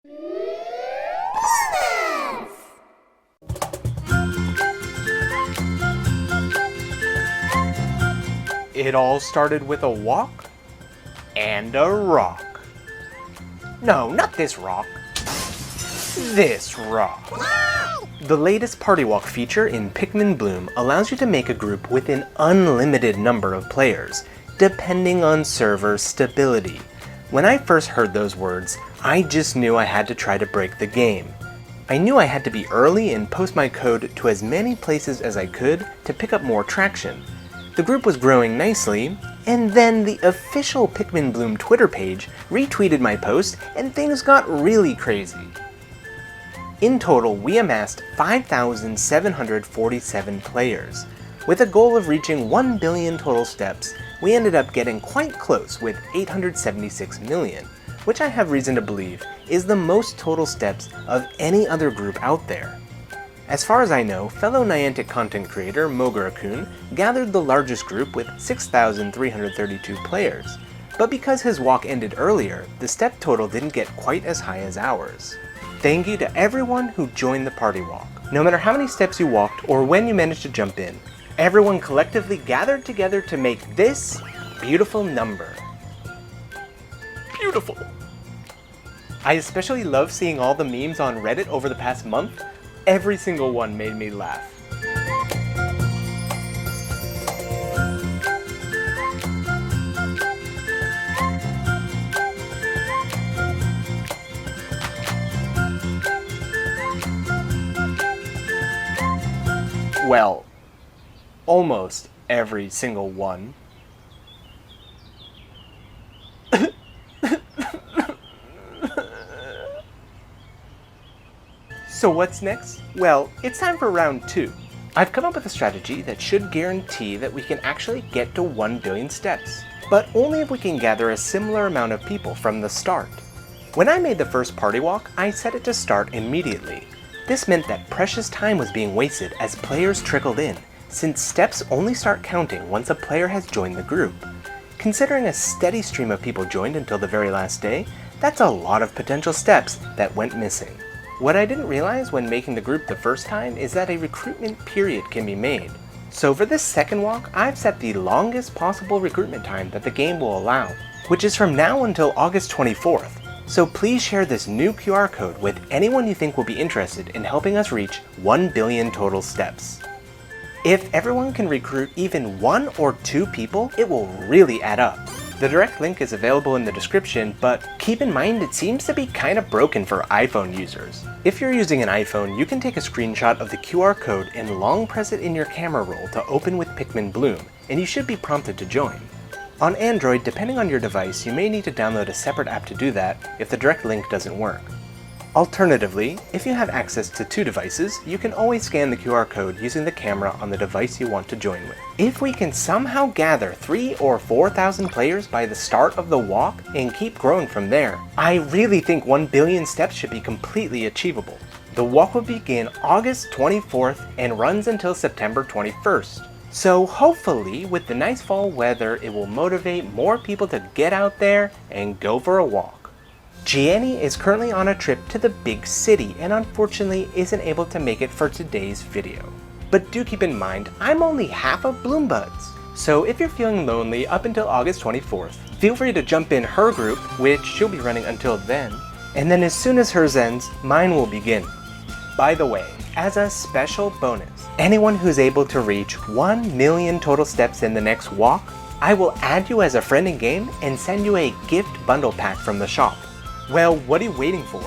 It all started with a walk and a rock. No, not this rock. This rock. The latest Party Walk feature in Pikmin Bloom allows you to make a group with an unlimited number of players, depending on server stability. When I first heard those words, I just knew I had to try to break the game. I knew I had to be early and post my code to as many places as I could to pick up more traction. The group was growing nicely, and then the official Pikmin Bloom Twitter page retweeted my post and things got really crazy. In total, we amassed 5,747 players. With a goal of reaching 1 billion total steps, we ended up getting quite close with 876 million, which I have reason to believe is the most total steps of any other group out there. As far as I know, fellow Niantic content creator Mogura-kun gathered the largest group with 6,332 players, but because his walk ended earlier, the step total didn't get quite as high as ours. Thank you to everyone who joined the party walk. No matter how many steps you walked or when you managed to jump in, everyone collectively gathered together to make this beautiful number. Beautiful! I especially love seeing all the memes on Reddit over the past month. Every single one made me laugh. Well, almost every single one. So what's next? Well, it's time for round 2. I've come up with a strategy that should guarantee that we can actually get to 1 billion steps, but only if we can gather a similar amount of people from the start. When I made the first party walk, I set it to start immediately. This meant that precious time was being wasted as players trickled in, since steps only start counting once a player has joined the group. Considering a steady stream of people joined until the very last day, that's a lot of potential steps that went missing. What I didn't realize when making the group the first time is that a recruitment period can be made. So for this second walk, I've set the longest possible recruitment time that the game will allow, which is from now until August 24th. So please share this new QR code with anyone you think will be interested in helping us reach 1 billion total steps. If everyone can recruit even 1 or 2 people, it will really add up. The direct link is available in the description, but keep in mind it seems to be kind of broken for iPhone users. If you're using an iPhone, you can take a screenshot of the QR code and long press it in your camera roll to open with Pikmin Bloom, and you should be prompted to join. On Android, depending on your device, you may need to download a separate app to do that if the direct link doesn't work. Alternatively, if you have access to 2 devices, you can always scan the QR code using the camera on the device you want to join with. If we can somehow gather 3,000 or 4,000 players by the start of the walk and keep growing from there, I really think 1 billion steps should be completely achievable. The walk will begin August 24th and runs until September 21st. So hopefully, with the nice fall weather, it will motivate more people to get out there and go for a walk. Gianni is currently on a trip to the big city and unfortunately isn't able to make it for today's video. But do keep in mind, I'm only half of Bloom Buds. So if you're feeling lonely up until August 24th, feel free to jump in her group, which she'll be running until then, and then as soon as hers ends, mine will begin. By the way, as a special bonus, anyone who's able to reach 1 million total steps in the next walk, I will add you as a friend in game and send you a gift bundle pack from the shop. Well, what are you waiting for?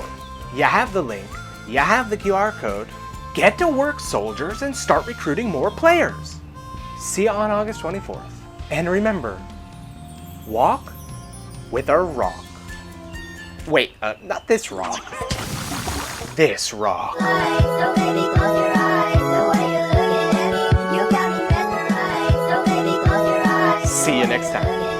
You have the link, you have the QR code. Get to work, soldiers, and start recruiting more players. See you on August 24th. And remember, walk with a rock. Wait, not this rock. This rock. So baby, close your eyes. The way you're looking at me, you got me mesmerized. So baby, close your eyes. See you next time.